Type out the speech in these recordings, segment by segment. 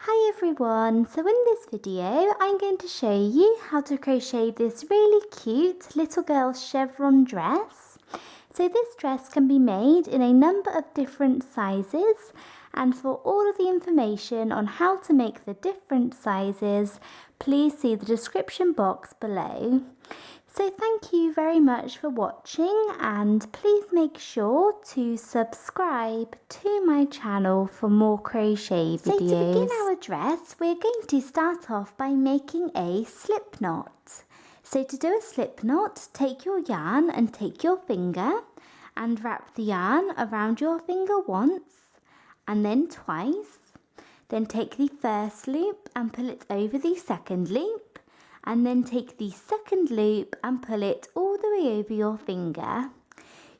Hi everyone, so in this video I'm going to show you how to crochet this really cute little girl's chevron dress. So this dress can be made in a number of different sizes, and for all of the information on how to make the different sizes, please see the description box below. So thank you very much for watching, and please make sure to subscribe to my channel for more crochet videos. So to begin our dress, we're going to start off by making a slip knot. So to do a slip knot, take your yarn and take your finger and wrap the yarn around your finger once and then twice. Then take the first loop and pull it over the second loop, and then take the second loop and pull it all the way over your finger.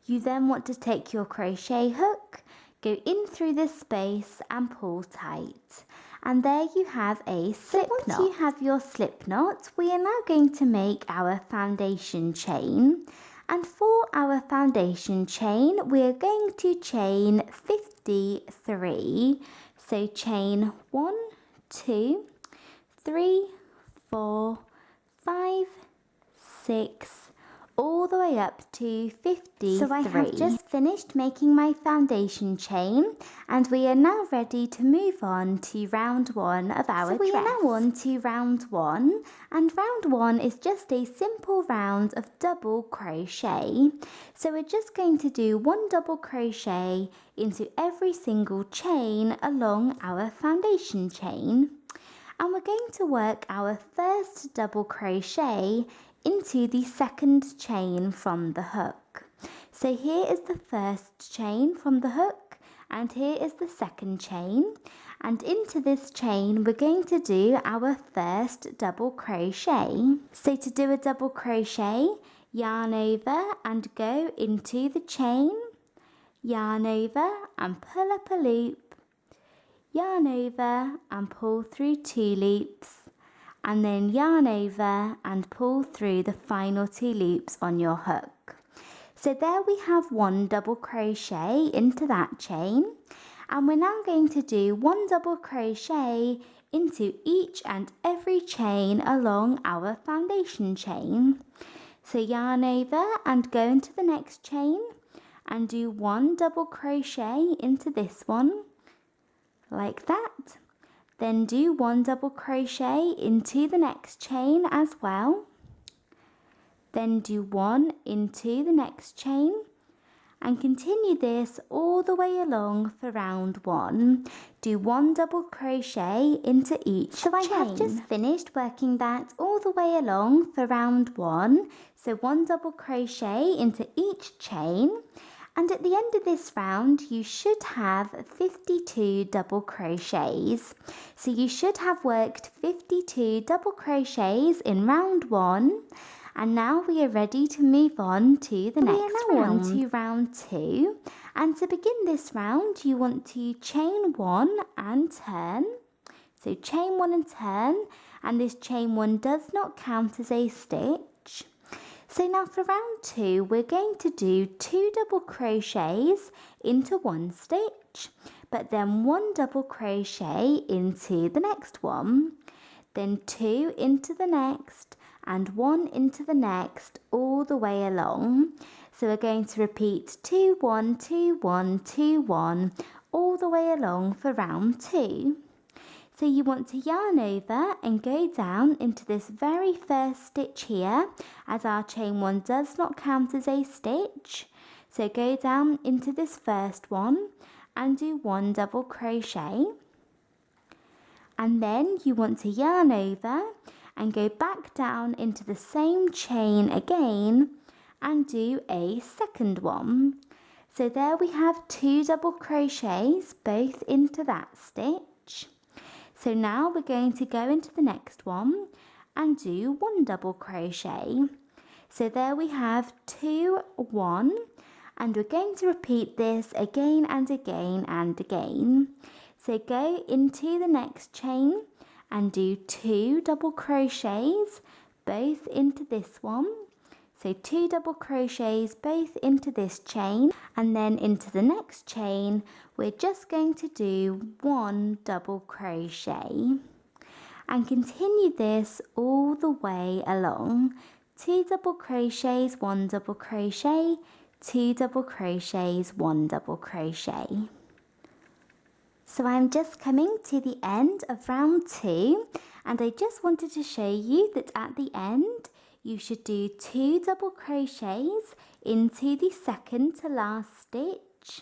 You then want to take your crochet hook, go in through this space and pull tight. And there you have a slip knot. Once you have your slip knot, we are now going to make our foundation chain. And for our foundation chain, we are going to chain 53. So chain 1, 2, 3, 4, 5, 6, all the way up to 53. So I have just finished making my foundation chain, and we are now ready to move on to round 1 of our dress. So we are now on to round 1, and round 1 is just a simple round of double crochet. So we're just going to do 1 double crochet into every single chain along our foundation chain. And we're going to work our first double crochet into the second chain from the hook. So here is the first chain from the hook, and here is the second chain, and into this chain we're going to do our first double crochet. So to do a double crochet, yarn over and go into the chain, yarn over and pull up a loop, yarn over and pull through 2 loops, and then yarn over and pull through the final 2 loops on your hook. So there we have 1 double crochet into that chain, and we're now going to do 1 double crochet into each and every chain along our foundation chain. So yarn over and go into the next chain and do 1 double crochet into this one, like that. Then do 1 double crochet into the next chain as well. Then do 1 into the next chain, and continue this all the way along for round 1. Do 1 double crochet into each chain. So I have just finished working that all the way along for round 1. So 1 double crochet into each chain. And at the end of this round, you should have 52 double crochets. So you should have worked 52 double crochets in round 1. And now we are ready to move on to the next round. We are now on to round 2. And to begin this round, you want to chain 1 and turn. So chain 1 and turn. And this chain 1 does not count as a stitch. So now for round 2, we're going to do 2 double crochets into 1 stitch, but then 1 double crochet into the next one, then 2 into the next, and 1 into the next, all the way along. So we're going to repeat 2, 1, 2, 1, 2, 1, all the way along for round 2. So you want to yarn over and go down into this very first stitch here, as our chain 1 does not count as a stitch. So go down into this first one and do 1 double crochet. And then you want to yarn over and go back down into the same chain again and do a second one. So there we have 2 double crochets, both into that stitch. So now we're going to go into the next one and do 1 double crochet. So there we have 2, 1, and we're going to repeat this again and again and again. So go into the next chain and do 2 double crochets, both into this one. So 2 double crochets both into this chain, and then into the next chain we're just going to do 1 double crochet and continue this all the way along. 2 double crochets, 1 double crochet, 2 double crochets, 1 double crochet. So I'm just coming to the end of round 2, and I just wanted to show you that at the end you should do 2 double crochets into the second to last stitch,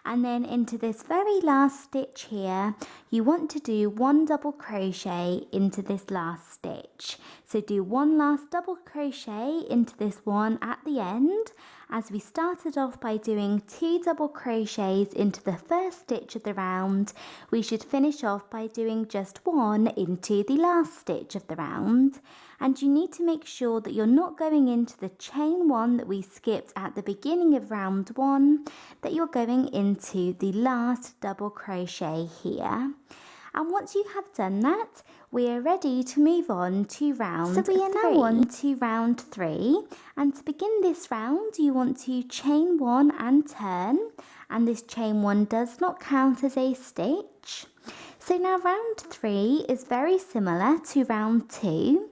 and then into this very last stitch here you want to do 1 double crochet into this last stitch. So do 1 last double crochet into this one at the end, as we started off by doing 2 double crochets into the first stitch of the round. We should finish off by doing just 1 into the last stitch of the round, and you need to make sure that you're not going into the chain 1 that we skipped at the beginning of round 1, that you're going into the last double crochet here. And once you have done that, we are ready to move on to round 3. So we are now on to round 3, and to begin this round you want to chain 1 and turn, and this chain 1 does not count as a stitch. So now round 3 is very similar to round 2.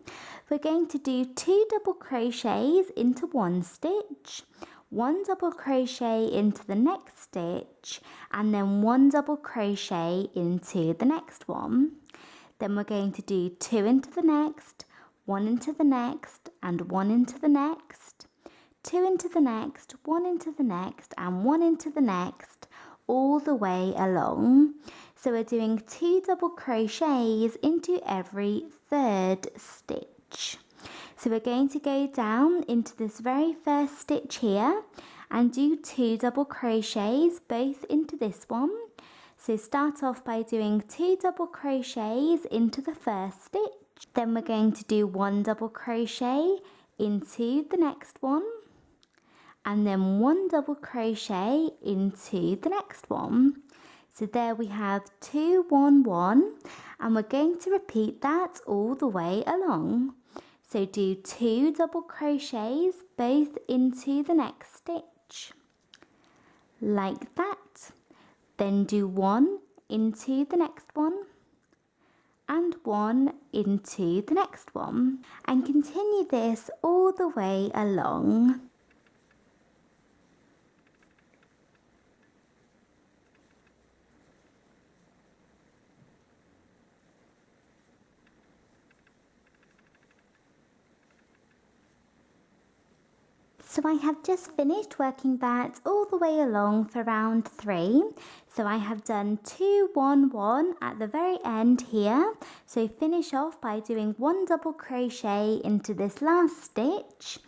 We're going to do 2 double crochets into 1 stitch, 1 double crochet into the next stitch, and then 1 double crochet into the next one. Then we're going to do 2 into the next, 1 into the next, and 1 into the next, 2 into the next, 1 into the next, and 1 into the next, all the way along. So we're doing 2 double crochets into every third stitch. So we're going to go down into this very first stitch here and do 2 double crochets both into this one. So start off by doing 2 double crochets into the first stitch. Then we're going to do 1 double crochet into the next one, and then 1 double crochet into the next one. So there we have 2, 1, 1, and we're going to repeat that all the way along. So do 2 double crochets both into the next stitch, like that. Then do 1 into the next one, and 1 into the next one, and continue this all the way along. So I have just finished working that all the way along for round 3. So I have done 2, 1, 1 at the very end here. So finish off by doing 1 double crochet into this last stitch.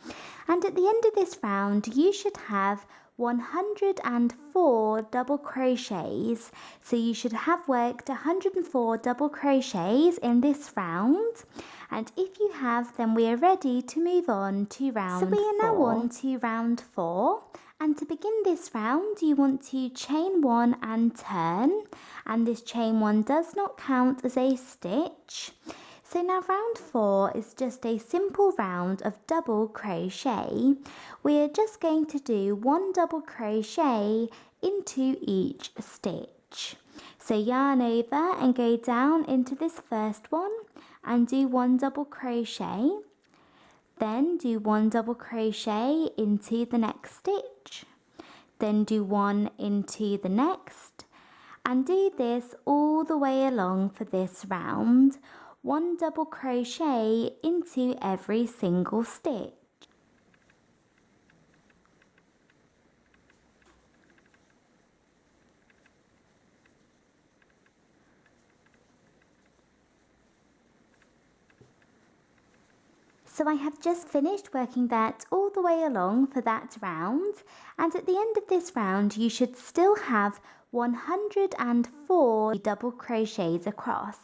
And at the end of this round, you should have 104 double crochets. So you should have worked 104 double crochets in this round. And if you have, then we are ready to move on to round 4. So we are now on to round 4. And to begin this round, you want to chain 1 and turn. And this chain 1 does not count as a stitch. So now round 4 is just a simple round of double crochet. We are just going to do 1 double crochet into each stitch. So yarn over and go down into this first one and do 1 double crochet. Then do 1 double crochet into the next stitch. Then do 1 into the next. And do this all the way along for this round. 1 double crochet into every single stitch. So I have just finished working that all the way along for that round, and at the end of this round you should still have 104 double crochets across.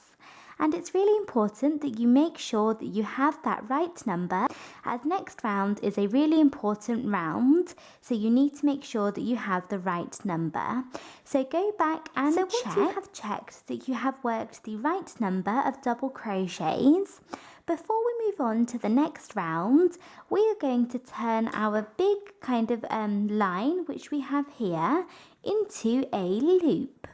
And it's really important that you make sure that you have that right number, as next round is a really important round, so you need to make sure that you have the right number. So go back and check. Once you have checked that you have worked the right number of double crochets, before we move on to the next round, we are going to turn our big kind of line, which we have here, into a loop.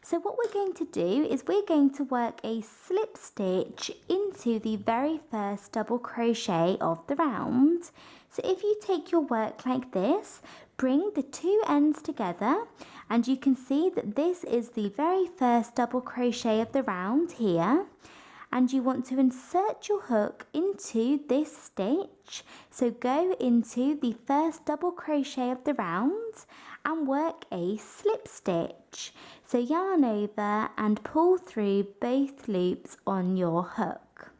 So what we're going to do is we're going to work a slip stitch into the very first double crochet of the round. So if you take your work like this, bring the two ends together, and you can see that this is the very first double crochet of the round here. And you want to insert your hook into this stitch. So go into the first double crochet of the round and work a slip stitch. So yarn over and pull through both loops on your hook.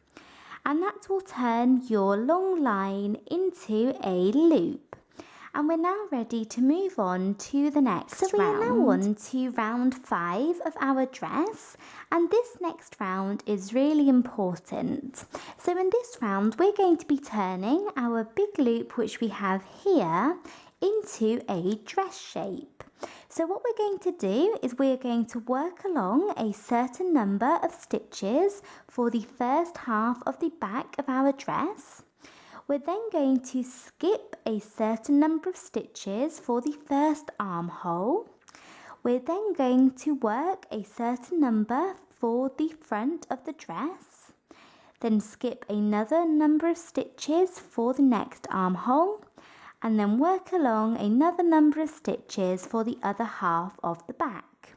And that will turn your long line into a loop. And we're now ready to move on to the next round. So we are now on to round 5 of our dress, and this next round is really important. So in this round we're going to be turning our big loop, which we have here, into a dress shape. So what we're going to do is we're going to work along a certain number of stitches for the first half of the back of our dress. We're then going to skip a certain number of stitches for the first armhole. We're then going to work a certain number for the front of the dress. Then skip another number of stitches for the next armhole. And then work along another number of stitches for the other half of the back.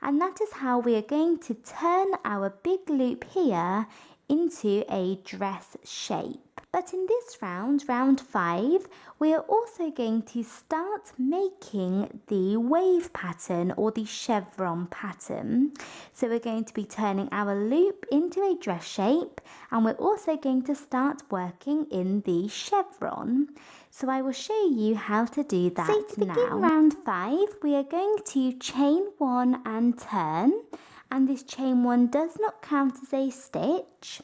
And that is how we are going to turn our big loop here into a dress shape. But in this round, round 5, we are also going to start making the wave pattern or the chevron pattern. So we're going to be turning our loop into a dress shape, and we're also going to start working in the chevron. So I will show you how to do that now. So to begin round 5, we are going to chain 1 and turn. And this chain 1 does not count as a stitch.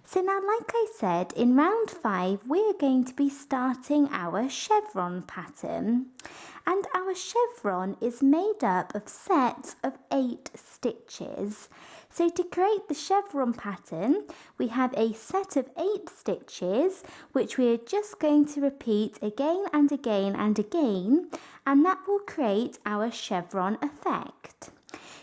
So now, like I said, in round 5 we are going to be starting our chevron pattern. And our chevron is made up of sets of 8 stitches. So to create the chevron pattern, we have a set of 8 stitches, which we are just going to repeat again and again and again, and that will create our chevron effect.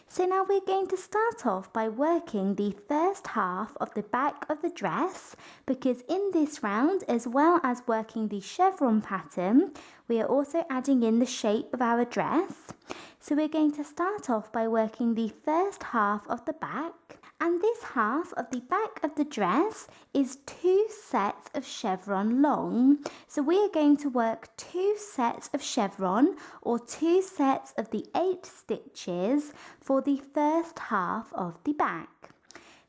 So now we're going to start off by working the first half of the back of the dress, because in this round, as well as working the chevron pattern, we are also adding in the shape of our dress. So we're going to start off by working the first half of the back, and this half of the back of the dress is 2 sets of chevron long. So we are going to work 2 sets of chevron, or 2 sets of the 8 stitches for the first half of the back.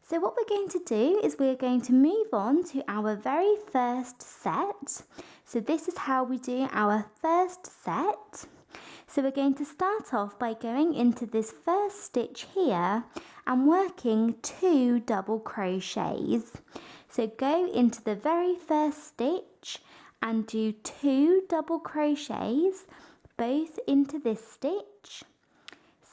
So what we're going to do is we're going to move on to our very first set. So this is how we do our first set. So we're going to start off by going into this first stitch here and working 2 double crochets. So go into the very first stitch and do 2 double crochets, both into this stitch.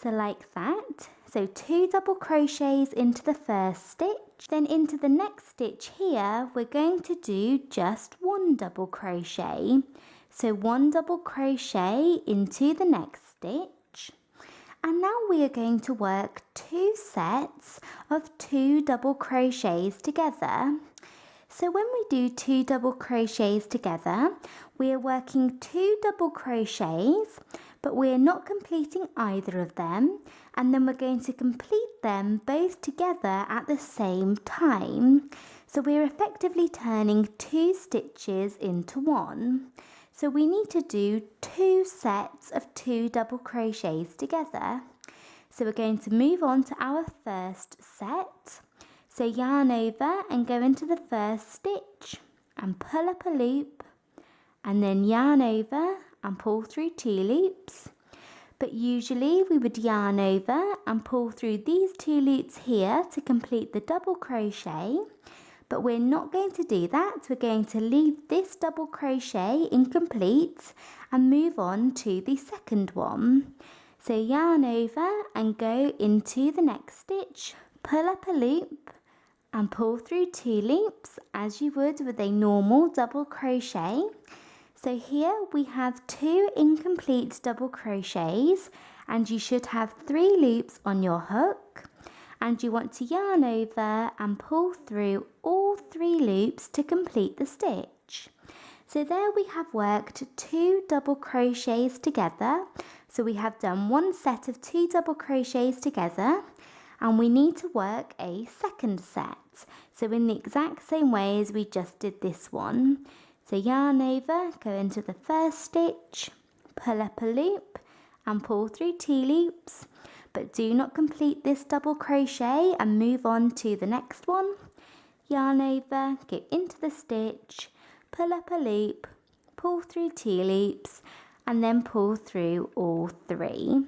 So like that. So 2 double crochets into the first stitch. Then into the next stitch here, we're going to do just 1 double crochet. So 1 double crochet into the next stitch. And now we are going to work 2 sets of 2 double crochets together. So when we do 2 double crochets together, we are working 2 double crochets, but we are not completing either of them, and then we're going to complete them both together at the same time. So we're effectively turning 2 stitches into 1. So we need to do 2 sets of 2 double crochets together. So we're going to move on to our first set. So yarn over and go into the first stitch and pull up a loop, and then yarn over and pull through 2 loops. But usually we would yarn over and pull through these 2 loops here to complete the double crochet. But we're not going to do that. We're going to leave this double crochet incomplete and move on to the second one. So yarn over and go into the next stitch, pull up a loop, and pull through 2 loops as you would with a normal double crochet. So here we have 2 incomplete double crochets, and you should have 3 loops on your hook, and you want to yarn over and pull through all 3 loops to complete the stitch. So there we have worked 2 double crochets together. So we have done one set of 2 double crochets together, and we need to work a second set. So in the exact same way as we just did this one. So yarn over, go into the first stitch, pull up a loop and pull through 2 loops, but do not complete this double crochet and move on to the next one. Yarn over, go into the stitch, pull up a loop, pull through 2 loops, and then pull through all 3.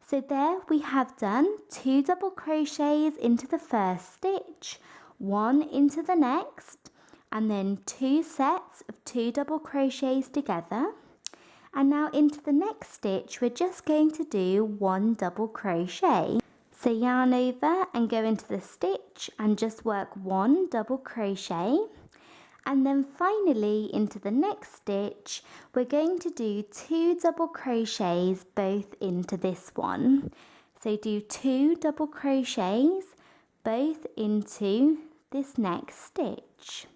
So there we have done 2 double crochets into the first stitch, 1 into the next, and then 2 sets of 2 double crochets together. And now into the next stitch we're just going to do 1 double crochet. So yarn over and go into the stitch and just work 1 double crochet. And then finally into the next stitch we're going to do 2 double crochets both into this one. So do 2 double crochets both into this next stitch.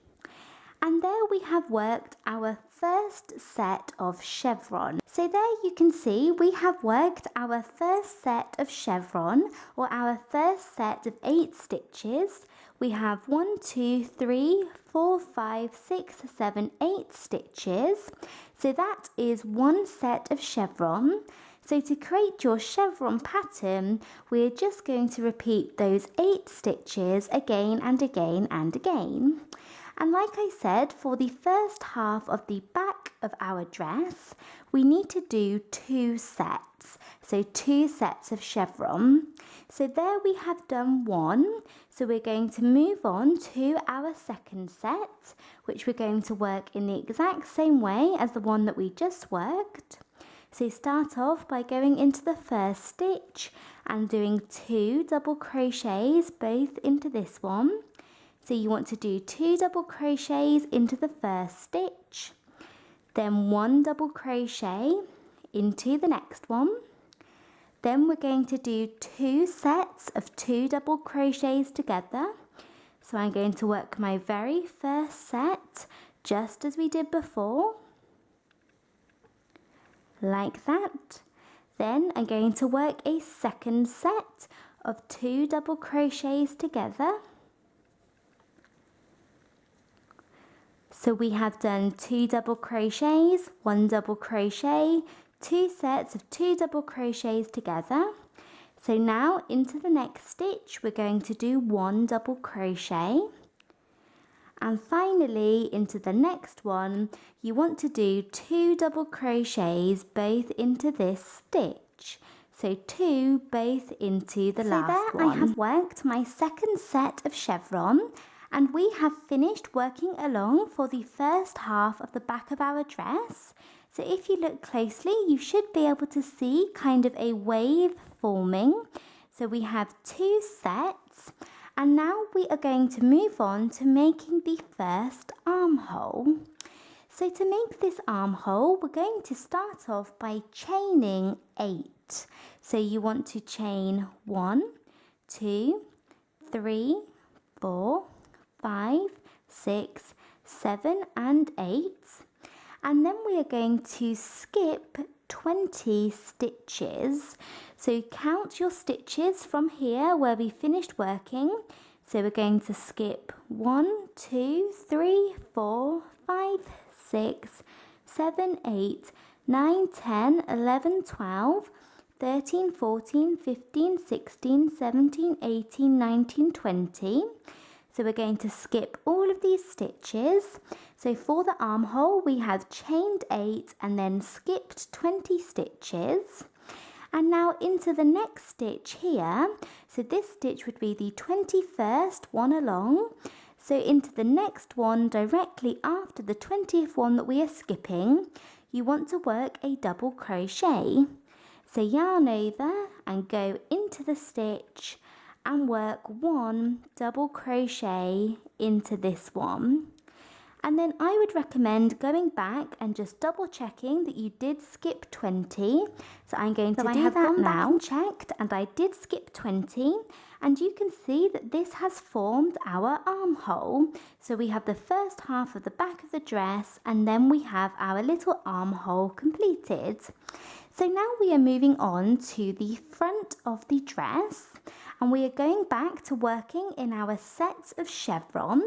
And there we have worked our first set of chevron. So there you can see we have worked our first set of chevron, or our first set of 8 stitches. We have 1, 2, 3, 4, 5, 6, 7, 8 stitches. So that is one set of chevron. So to create your chevron pattern, we're just going to repeat those 8 stitches again and again and again. And like I said, for the first half of the back of our dress, we need to do 2 sets. So 2 sets of chevron. So there we have done 1. So we're going to move on to our second set, which we're going to work in the exact same way as the one that we just worked. So start off by going into the first stitch and doing 2 double crochets both into this one. So you want to do 2 double crochets into the first stitch, then 1 double crochet into the next one. Then we're going to do 2 sets of 2 double crochets together. So I'm going to work my very first set just as we did before, like that. Then I'm going to work a second set of 2 double crochets together. So we have done 2 double crochets, 1 double crochet, 2 sets of 2 double crochets together. So now into the next stitch we're going to do 1 double crochet. And finally into the next one you want to do 2 double crochets both into this stitch. So 2 both into the last one. I have worked my second set of chevron, and we have finished working along for the first half of the back of our dress. So if you look closely, you should be able to see kind of a wave forming. So we have 2 sets, and now we are going to move on to making the first armhole. So to make this armhole, we're going to start off by chaining 8. So you want to chain 1, 2, 3, 4, 5, 6, 7 and 8, and then we are going to skip 20 stitches. So count your stitches from here where we finished working. So we're going to skip 1, 2, 3, 4, 5, 6, 7, 8, 9, 10, 11, 12, 13, 14, 15, 16, 17, 18, 19, 20. So we're going to skip all of these stitches. So for the armhole we have chained 8 and then skipped 20 stitches. And now into the next stitch here. So this stitch would be the 21st one along. So into the next one directly after the 20th one that we are skipping, you want to work a double crochet. So yarn over and go into the stitch and work 1 double crochet into this one. And then I would recommend going back and just double checking that you did skip 20. So I'm going to do that now. And checked, and I did skip 20. And you can see that this has formed our armhole. So we have the first half of the back of the dress, and then we have our little armhole completed. So now we are moving on to the front of the dress, and we are going back to working in our sets of chevron.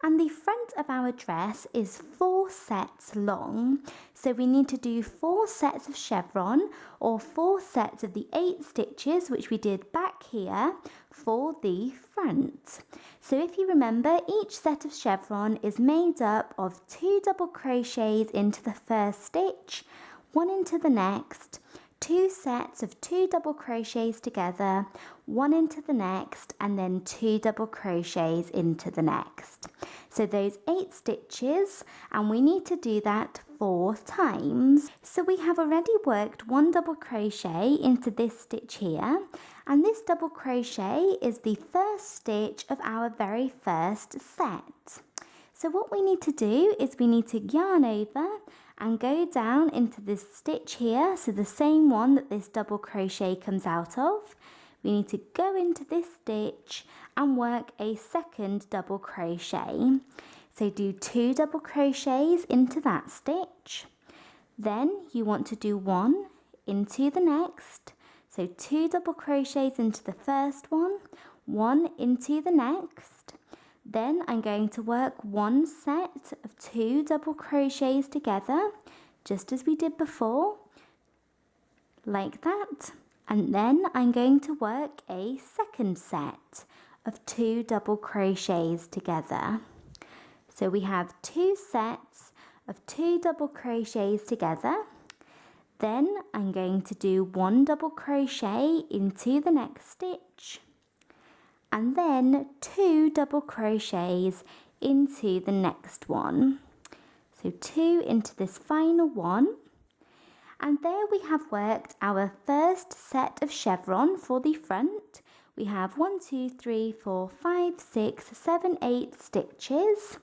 And the front of our dress is 4 sets long. So we need to do 4 sets of chevron, or 4 sets of the 8 stitches, which we did back here for the front. So if you remember, each set of chevron is made up of 2 double crochets into the first stitch, 1 into the next, 2 sets of 2 double crochets together, 1 into the next, and then 2 double crochets into the next. So those 8 stitches, and we need to do that 4 times. So we have already worked 1 double crochet into this stitch here, and this double crochet is the first stitch of our very first set. So what we need to do is we need to yarn over and go down into this stitch here, so the same one that this double crochet comes out of. We need to go into this stitch and work a second double crochet. So do 2 double crochets into that stitch. Then you want to do 1 into the next. So 2 double crochets into the first one, 1 into the next. Then I'm going to work 1 set of 2 double crochets together, just as we did before, like that. And then I'm going to work a second set of 2 double crochets together. So we have 2 sets of 2 double crochets together. Then I'm going to do 1 double crochet into the next stitch, and then 2 double crochets into the next one. So 2 into this final one. And there we have worked our first set of chevron for the front. We have 1, 2, 3, 4, 5, 6, 7, 8 stitches.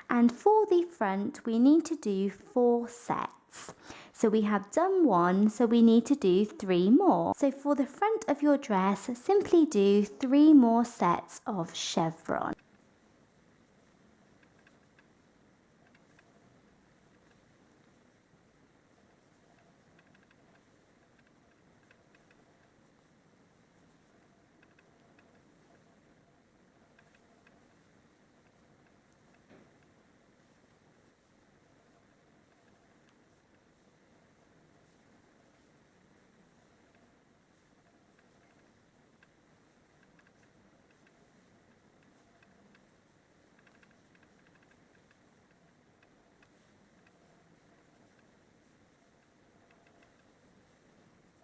And for the front, we need to do 4 sets. So we have done 1, so we need to do 3 more. So for the front of your dress, simply do 3 more sets of chevron.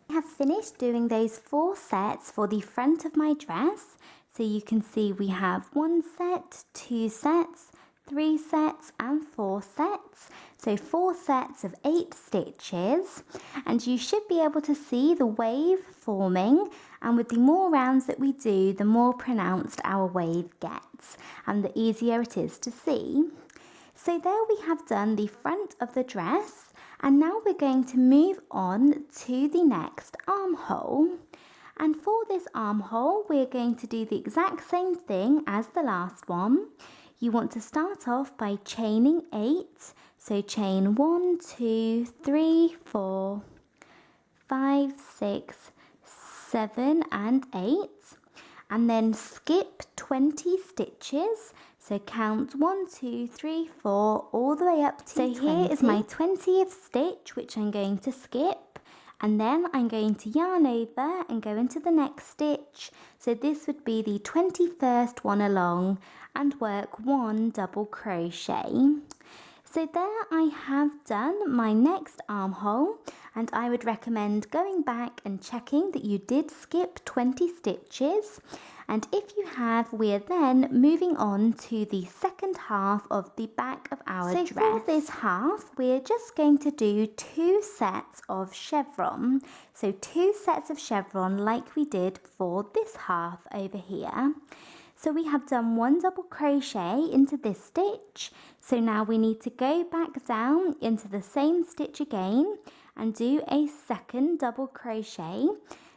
I have finished doing those 4 sets for the front of my dress. So you can see we have 1 set, 2 sets, 3 sets and 4 sets. So 4 sets of 8 stitches, and you should be able to see the wave forming, and with the more rounds that we do, the more pronounced our wave gets and the easier it is to see. So there we have done the front of the dress, and now we're going to move on to the next armhole. And for this armhole, we're going to do the exact same thing as the last one. You want to start off by chaining 8. So chain 1, 2, 3, 4, 5, 6, 7 and 8. And then skip 20 stitches. So count 1, 2, 3, 4 all the way up to 20. So here is my 20th stitch, which I'm going to skip. And then I'm going to yarn over and go into the next stitch. So this would be the 21st one along, and work 1 double crochet. So there I have done my next armhole, and I would recommend going back and checking that you did skip 20 stitches, and if you have, we're then moving on to the second half of the back of our dress. So for this half we're just going to do 2 sets of chevron, so 2 sets of chevron like we did for this half over here. So we have done 1 double crochet into this stitch, so now we need to go back down into the same stitch again and do a second double crochet,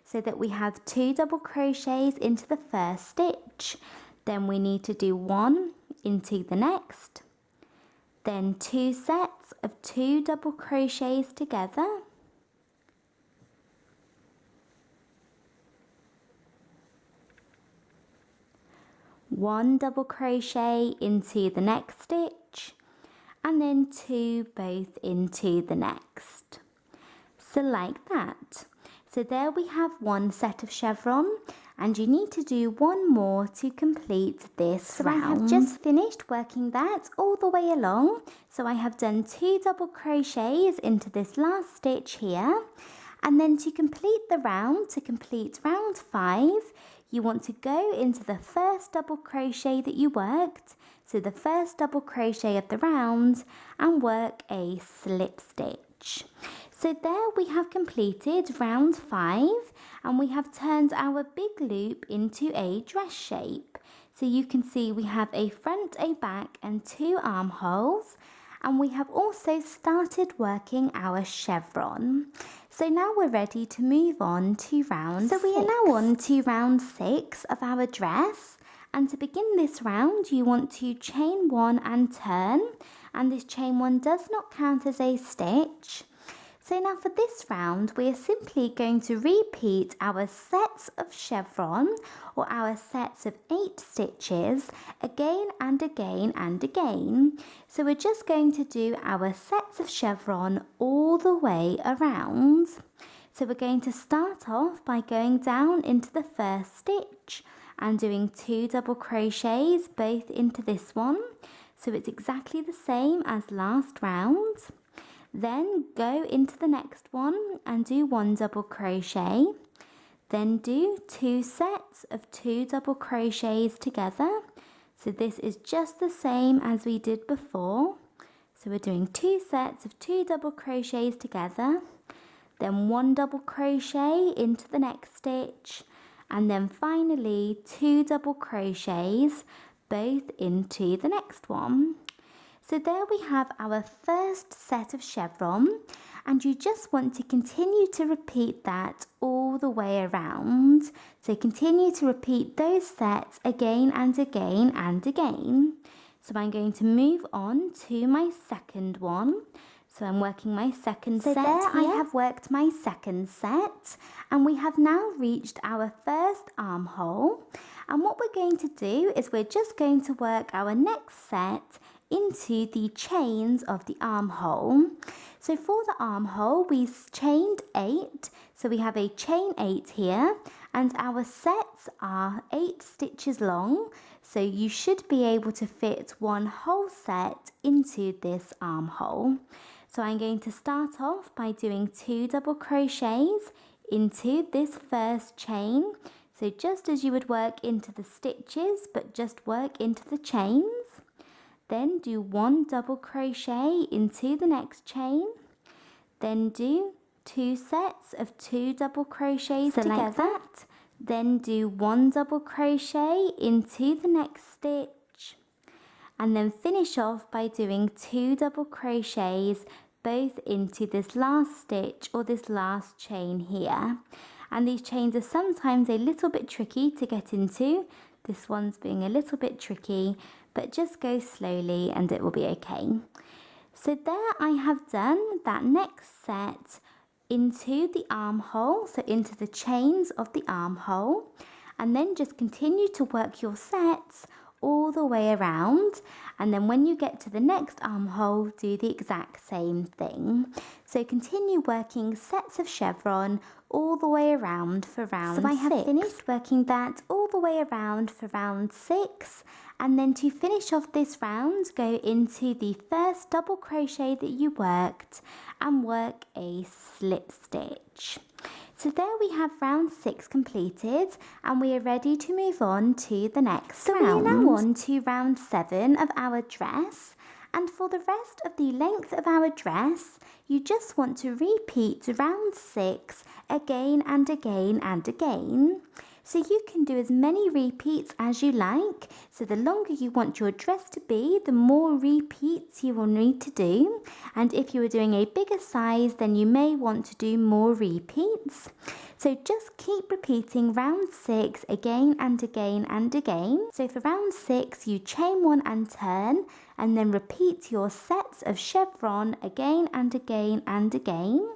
so that we have 2 double crochets into the first stitch. Then we need to do 1 into the next, then 2 sets of 2 double crochets together, one double crochet into the next stitch, and then 2 both into the next. So like that. So there we have 1 set of chevron, and you need to do 1 more to complete this round. I have just finished working that all the way along. So I have done 2 double crochets into this last stitch here, and then to complete the round, to complete round 5, you want to go into the first double crochet that you worked, so the first double crochet of the round, and work a slip stitch. So there we have completed round 5, and we have turned our big loop into a dress shape. So you can see we have a front, a back, and 2 armholes, and we have also started working our chevron. So now we're ready to move on to round 6. So we are now on to round 6 of our dress, and to begin this round you want to chain 1 and turn, and this chain 1 does not count as a stitch. So now for this round we are simply going to repeat our sets of chevron, or our sets of 8 stitches, again and again and again. So we're just going to do our sets of chevron all the way around. So we're going to start off by going down into the first stitch and doing 2 double crochets both into this one. So it's exactly the same as last round. Then go into the next one and do 1 double crochet, then do 2 sets of 2 double crochets together. So this is just the same as we did before. So we're doing 2 sets of 2 double crochets together, then 1 double crochet into the next stitch, and then finally 2 double crochets both into the next one. So there we have our first set of chevron, and you just want to continue to repeat that all the way around. So continue to repeat those sets again and again and again. So I'm going to move on to my second one. So I'm working my second set here. I have worked my second set, and we have now reached our first armhole. And what we're going to do is we're just going to work our next set into the chains of the armhole. So for the armhole we chained 8, so we have a chain 8 here, and our sets are 8 stitches long, so you should be able to fit 1 whole set into this armhole. So I'm going to start off by doing 2 double crochets into this first chain, so just as you would work into the stitches, but just work into the chains. Then do 1 double crochet into the next chain, then do 2 sets of 2 double crochets together, like that. Then do 1 double crochet into the next stitch, and then finish off by doing 2 double crochets both into this last stitch or this last chain here. And these chains are sometimes a little bit tricky to get into. This one's being a little bit tricky, but just go slowly and it will be okay. So there I have done that next set into the armhole, so into the chains of the armhole, and then just continue to work your sets all the way around, and then when you get to the next armhole, do the exact same thing. So continue working sets of chevron all the way around for round 6. So I have finished working that all the way around for round 6, and then to finish off this round, go into the first double crochet that you worked and work a slip stitch. So there we have round 6 completed, and we are ready to move on to the next round. So we are now on to round 7 of our dress, and for the rest of the length of our dress, you just want to repeat round 6 again and again and again. So you can do as many repeats as you like. So the longer you want your dress to be, the more repeats you will need to do. And if you are doing a bigger size, then you may want to do more repeats. So just keep repeating round 6 again and again and again. So for round 6, you chain 1 and turn, and then repeat your sets of chevron again and again and again.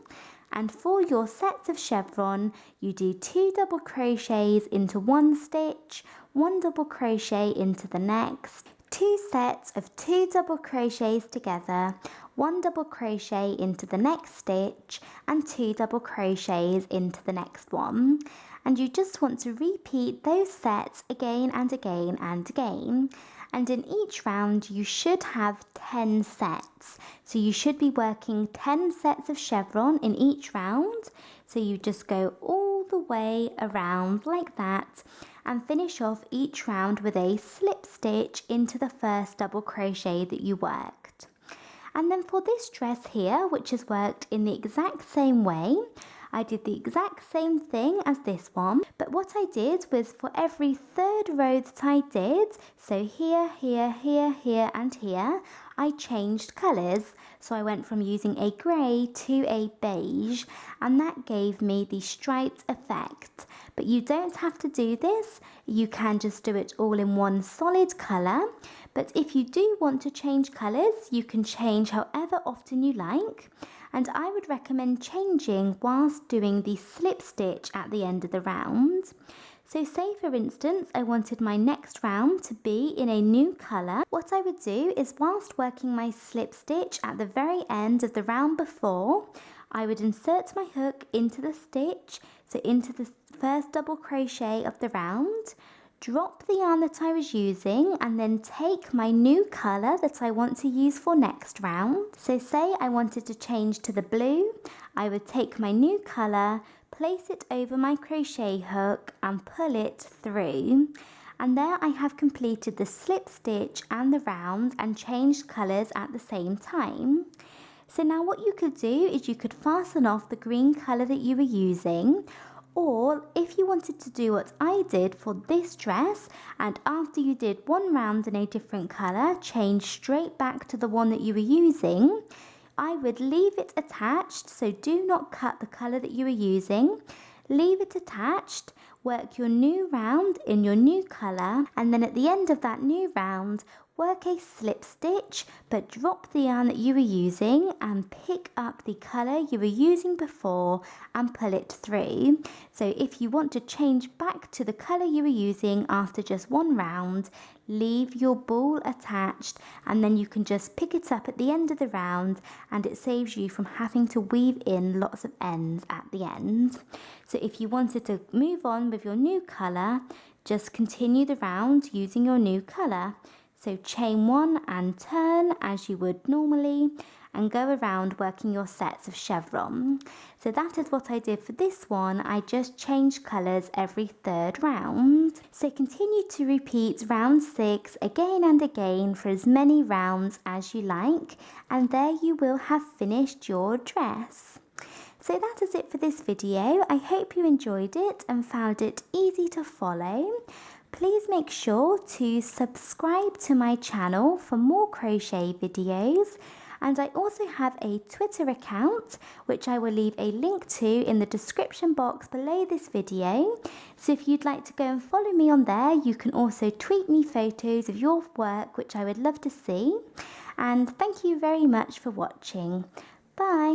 And for your sets of chevron, you do 2 double crochets into 1 stitch, 1 double crochet into the next, 2 sets of 2 double crochets together, 1 double crochet into the next stitch, and 2 double crochets into the next one. And you just want to repeat those sets again and again and again. And in each round, you should have 10 sets. So you should be working 10 sets of chevron in each round. So you just go all the way around like that and finish off each round with a slip stitch into the first double crochet that you worked. And then for this dress here, which is worked in the exact same way, I did the exact same thing as this one, but what I did was for every third row that I did, so here, here, here, here and here, I changed colours. So I went from using a grey to a beige, and that gave me the striped effect. But you don't have to do this, you can just do it all in one solid colour. But if you do want to change colours, you can change however often you like. And I would recommend changing whilst doing the slip stitch at the end of the round. So say for instance, I wanted my next round to be in a new colour. What I would do is whilst working my slip stitch at the very end of the round before, I would insert my hook into the stitch, so into the first double crochet of the round, drop the yarn that I was using, and then take my new colour that I want to use for next round. So say I wanted to change to the blue, I would take my new colour, place it over my crochet hook and pull it through. And there I have completed the slip stitch and the round and changed colours at the same time. So now what you could do is you could fasten off the green colour that you were using, or if you wanted to do what I did for this dress, and after you did one round in a different colour, change straight back to the one that you were using, I would leave it attached, so do not cut the colour that you were using. Leave it attached, work your new round in your new colour, and then at the end of that new round, work a slip stitch, but drop the yarn that you were using and pick up the colour you were using before and pull it through. So if you want to change back to the colour you were using after just one round, leave your ball attached, and then you can just pick it up at the end of the round, and it saves you from having to weave in lots of ends at the end. So if you wanted to move on with your new colour, just continue the round using your new colour. So chain 1 and turn as you would normally, and go around working your sets of chevron. So that is what I did for this one. I just changed colours every third round. So continue to repeat round 6 again and again for as many rounds as you like, and there you will have finished your dress. So that is it for this video. I hope you enjoyed it and found it easy to follow. Please make sure to subscribe to my channel for more crochet videos, and I also have a Twitter account which I will leave a link to in the description box below this video. So if you'd like to go and follow me on there, you can also tweet me photos of your work, which I would love to see. And thank you very much for watching. Bye!